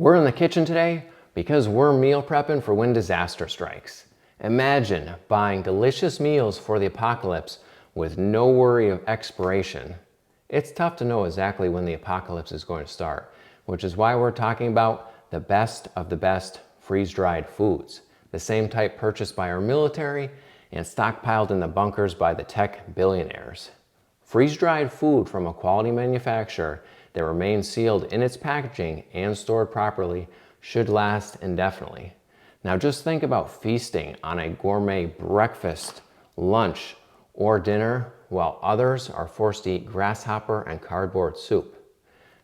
We're in the kitchen today because we're meal prepping for when disaster strikes. Imagine buying delicious meals for the apocalypse with no worry of expiration. It's tough to know exactly when the apocalypse is going to start, which is why we're talking about the best of the best freeze-dried foods, the same type purchased by our military and stockpiled in the bunkers by the tech billionaires. Freeze-dried food from a quality manufacturer that remains sealed in its packaging and stored properly should last indefinitely. Now just think about feasting on a gourmet breakfast, lunch, or dinner while others are forced to eat grasshopper and cardboard soup.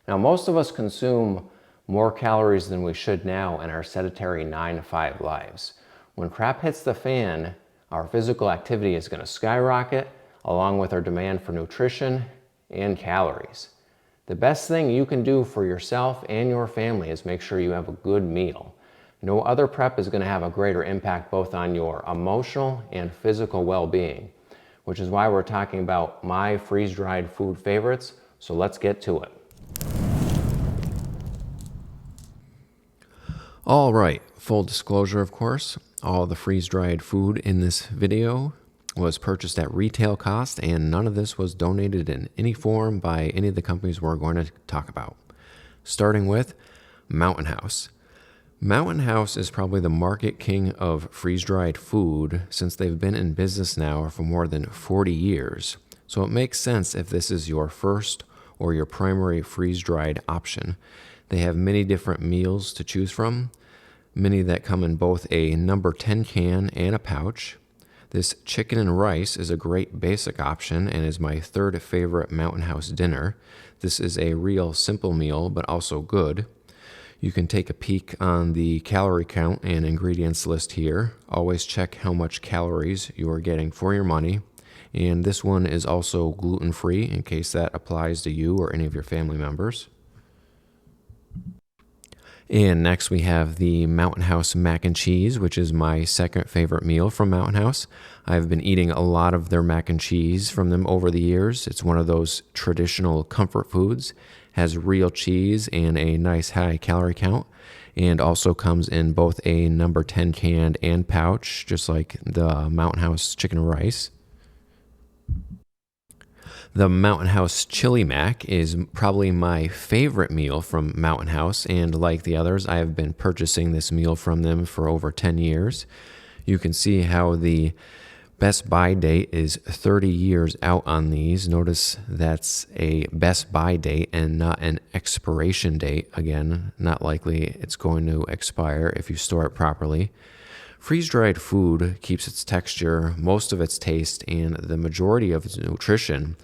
Now most of us consume more calories than we should now in our sedentary 9-to-5 lives. When crap hits the fan, our physical activity is going to skyrocket along with our demand for nutrition and calories. The best thing you can do for yourself and your family is make sure you have a good meal. No other prep is going to have a greater impact both on your emotional and physical well-being, which is why we're talking about my freeze-dried food favorites, so let's get to it. All right, full disclosure of course, all the freeze-dried food in this video was purchased at retail cost, and none of this was donated in any form by any of the companies we're going to talk about. Starting with Mountain House. Mountain House is probably the market king of freeze-dried food since they've been in business now for more than 40 years. So it makes sense if this is your first or your primary freeze-dried option. They have many different meals to choose from, many that come in both a number 10 can and a pouch. This chicken and rice is a great basic option and is my third favorite Mountain House dinner. This is a real simple meal, but also good. You can take a peek on the calorie count and ingredients list here. Always check how much calories you are getting for your money. And this one is also gluten-free in case that applies to you or any of your family members. And next we have the Mountain House mac and cheese, which is my second favorite meal from Mountain House. I've been eating a lot of their mac and cheese from them over the years. It's one of those traditional comfort foods, has real cheese and a nice high calorie count, and also comes in both a number 10 can and pouch, just like the Mountain House chicken and rice. The Mountain House Chili Mac is probably my favorite meal from Mountain House, and like the others, I have been purchasing this meal from them for over 10 years. You can see how the best buy date is 30 years out on these. Notice that's a best buy date and not an expiration date. Again, not likely it's going to expire if you store it properly. Freeze-dried food keeps its texture, most of its taste, and the majority of its nutrition.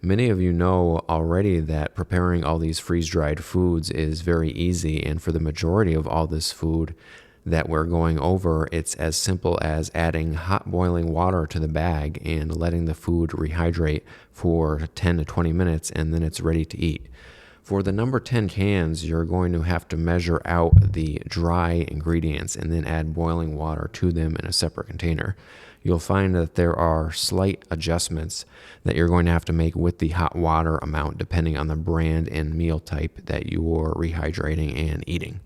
Many of you know already that preparing all these freeze-dried foods is very easy, and for the majority of all this food that we're going over, it's as simple as adding hot boiling water to the bag and letting the food rehydrate for 10 to 20 minutes, and then it's ready to eat. For the number 10 cans, you're going to have to measure out the dry ingredients and then add boiling water to them in a separate container. You'll find that there are slight adjustments that you're going to have to make with the hot water amount depending on the brand and meal type that you're rehydrating and eating.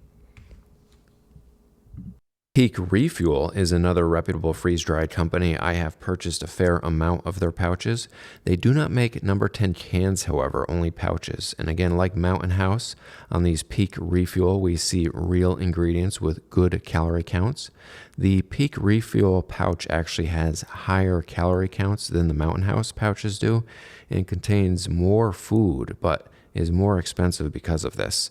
Peak Refuel is another reputable freeze-dried company. I have purchased a fair amount of their pouches. They do not make number 10 cans, however, only pouches. And again, like Mountain House, on these Peak Refuel, we see real ingredients with good calorie counts. The Peak Refuel pouch actually has higher calorie counts than the Mountain House pouches do and contains more food, but is more expensive because of this.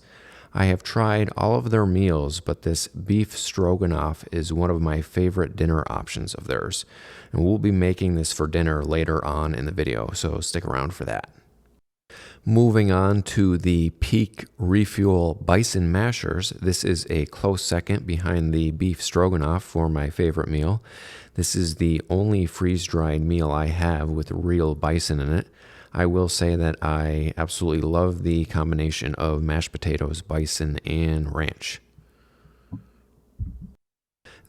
I have tried all of their meals, but this beef stroganoff is one of my favorite dinner options of theirs. And we'll be making this for dinner later on in the video, so stick around for that. Moving on to the Peak Refuel Bison Mashers. This is a close second behind the beef stroganoff for my favorite meal. This is the only freeze-dried meal I have with real bison in it. I will say that I absolutely love the combination of mashed potatoes, bison, and ranch.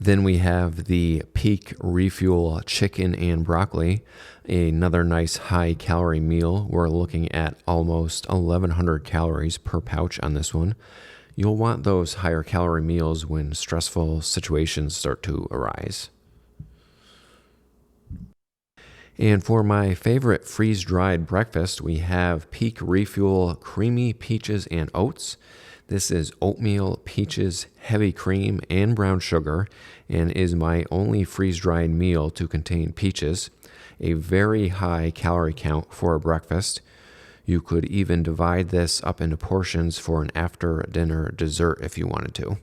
Then we have the Peak Refuel chicken and broccoli, another nice high calorie meal. We're looking at almost 1,100 calories per pouch on this one. You'll want those higher calorie meals when stressful situations start to arise. And for my favorite freeze-dried breakfast, we have Peak Refuel Creamy Peaches and Oats. This is oatmeal, peaches, heavy cream, and brown sugar, and is my only freeze-dried meal to contain peaches. A very high calorie count for a breakfast. You could even divide this up into portions for an after-dinner dessert if you wanted to.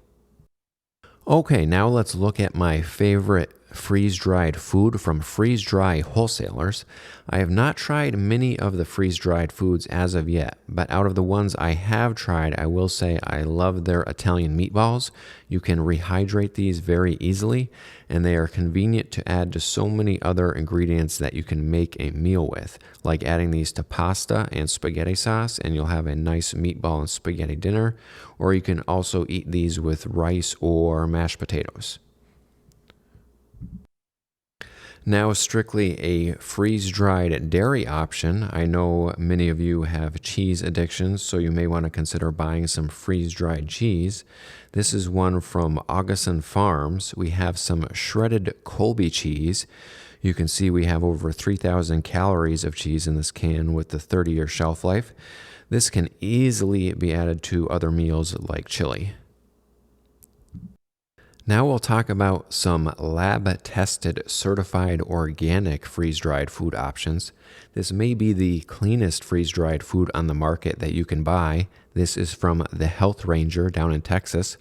Okay, now let's look at my favorite freeze-dried food from Dry Wholesalers. I have not tried many of the freeze-dried foods as of yet, but out of the ones I have tried, I will say I love their Italian meatballs. You can rehydrate these very easily, and they are convenient to add to so many other ingredients that you can make a meal with, like adding these to pasta and spaghetti sauce, and you'll have a nice meatball and spaghetti dinner, or you can also eat these with rice or mashed potatoes. Now, strictly a freeze-dried dairy option. I know many of you have cheese addictions, so you may want to consider buying some freeze-dried cheese. This is one from Augason Farms. We have some shredded Colby cheese. You can see we have over 3,000 calories of cheese in this can with the 30-year shelf life. This can easily be added to other meals like chili. Now we'll talk about some lab-tested, certified organic freeze-dried food options. This may be the cleanest freeze-dried food on the market that you can buy. This is from the Health Ranger down in Texas.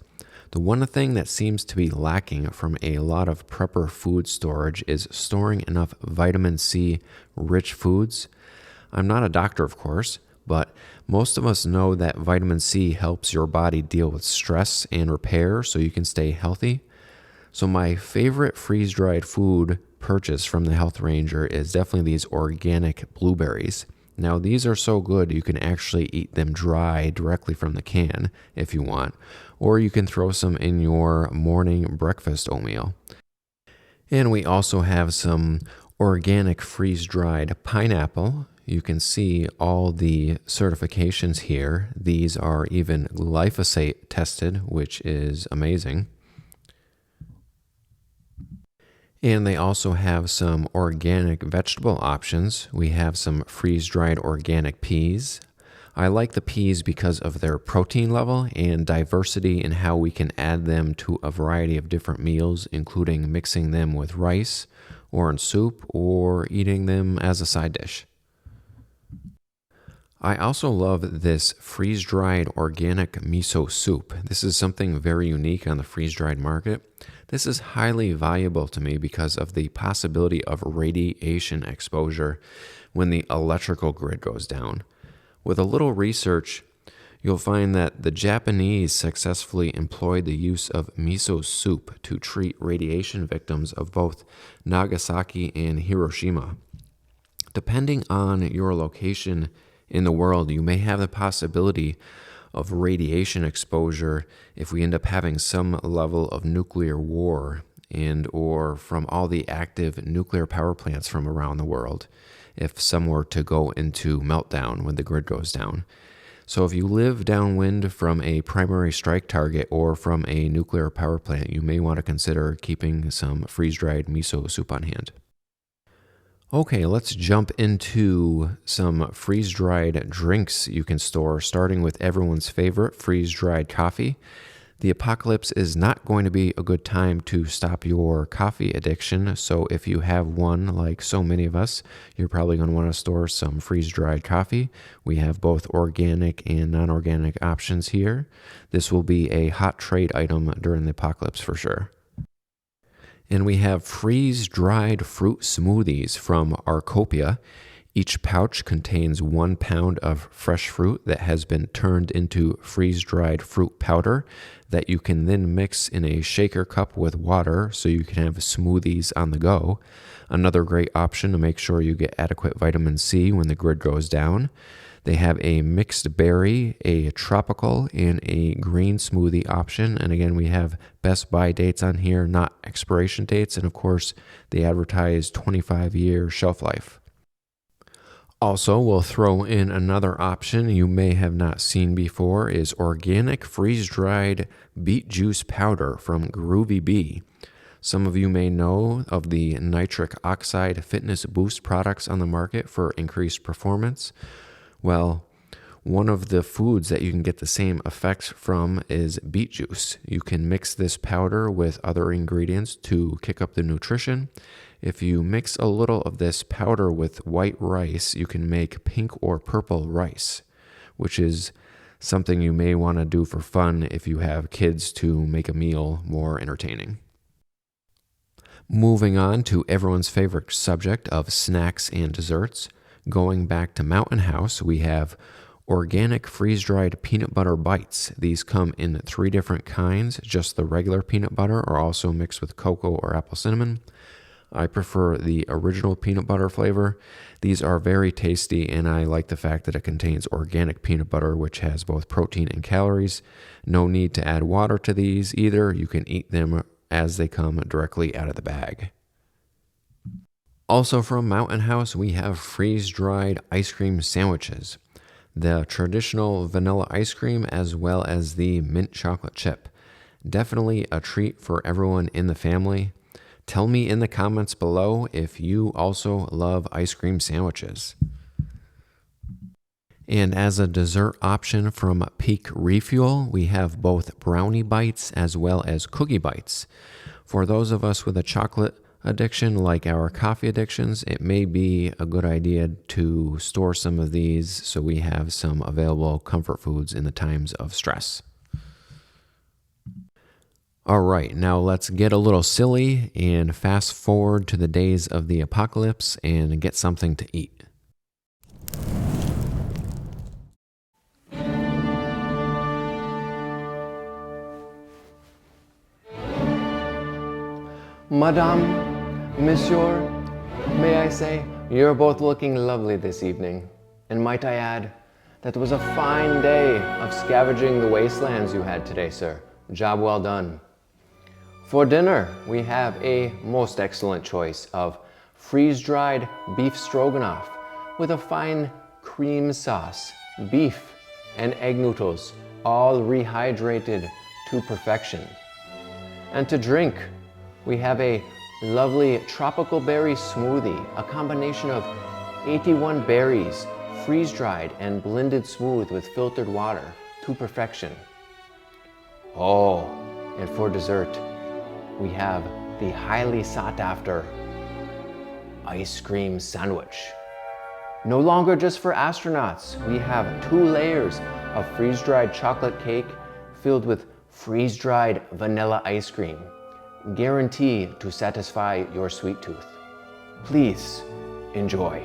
The one thing that seems to be lacking from a lot of prepper food storage is storing enough vitamin C rich foods. I'm not a doctor, of course, but most of us know that vitamin C helps your body deal with stress and repair so you can stay healthy. So my favorite freeze-dried food purchase from the Health Ranger is definitely these organic blueberries. Now these are so good you can actually eat them dry directly from the can if you want, or you can throw some in your morning breakfast oatmeal. And we also have some organic freeze-dried pineapple. You can see all the certifications here. These are even glyphosate tested, which is amazing. And they also have some organic vegetable options. We have some freeze-dried organic peas. I like the peas because of their protein level and diversity in how we can add them to a variety of different meals, including mixing them with rice or in soup or eating them as a side dish. I also love this freeze-dried organic miso soup. This is something very unique on the freeze-dried market. This is highly valuable to me because of the possibility of radiation exposure when the electrical grid goes down. With a little research, you'll find that the Japanese successfully employed the use of miso soup to treat radiation victims of both Nagasaki and Hiroshima. Depending on your location in the world, you may have the possibility of radiation exposure if we end up having some level of nuclear war and or from all the active nuclear power plants from around the world if some were to go into meltdown when the grid goes down. So if you live downwind from a primary strike target or from a nuclear power plant, you may want to consider keeping some freeze-dried miso soup on hand. Okay, let's jump into some freeze-dried drinks you can store, starting with everyone's favorite freeze-dried coffee. The apocalypse is not going to be a good time to stop your coffee addiction, so if you have one, like so many of us, you're probably going to want to store some freeze-dried coffee. We have both organic and non-organic options here. This will be a hot trade item during the apocalypse for sure. And we have freeze-dried fruit smoothies from Arcopia. Each pouch contains 1 pound of fresh fruit that has been turned into freeze-dried fruit powder that you can then mix in a shaker cup with water so you can have smoothies on the go. Another great option to make sure you get adequate vitamin C when the grid goes down. They have a mixed berry, a tropical, and a green smoothie option. And again, we have best buy dates on here, not expiration dates. And of course, they advertise 25-year shelf life. Also, we'll throw in another option you may have not seen before is organic freeze-dried beet juice powder from Groovy Bee. Some of you may know of the nitric oxide fitness boost products on the market for increased performance. Well, one of the foods that you can get the same effects from is beet juice. You can mix this powder with other ingredients to kick up the nutrition. If you mix a little of this powder with white rice, you can make pink or purple rice, which is something you may want to do for fun if you have kids to make a meal more entertaining. Moving on to everyone's favorite subject of snacks and desserts. Going back to Mountain House, we have organic freeze-dried peanut butter bites. These come in 3 different kinds, just the regular peanut butter or also mixed with cocoa or apple cinnamon. I prefer the original peanut butter flavor. These are very tasty, and I like the fact that it contains organic peanut butter, which has both protein and calories. No need to add water to these either. You can eat them as they come directly out of the bag. Also from Mountain House, we have freeze-dried ice cream sandwiches. The traditional vanilla ice cream as well as the mint chocolate chip. Definitely a treat for everyone in the family. Tell me in the comments below if you also love ice cream sandwiches. And as a dessert option from Peak Refuel, we have both brownie bites as well as cookie bites. For those of us with a chocolate addiction like our coffee addictions, it may be a good idea to store some of these so we have some available comfort foods in the times of stress. All right, now let's get a little silly and fast forward to the days of the apocalypse and get something to eat. Madame, Monsieur, may I say, you're both looking lovely this evening. And might I add, that was a fine day of scavenging the wastelands you had today, sir. Job well done. For dinner, we have a most excellent choice of freeze-dried beef stroganoff with a fine cream sauce, beef, and egg noodles, all rehydrated to perfection. And to drink, we have a lovely tropical berry smoothie, a combination of 81 berries, freeze-dried and blended smooth with filtered water to perfection. Oh, and for dessert, we have the highly sought-after ice cream sandwich. No longer just for astronauts, we have 2 layers of freeze-dried chocolate cake filled with freeze-dried vanilla ice cream. Guarantee to satisfy your sweet tooth. Please enjoy.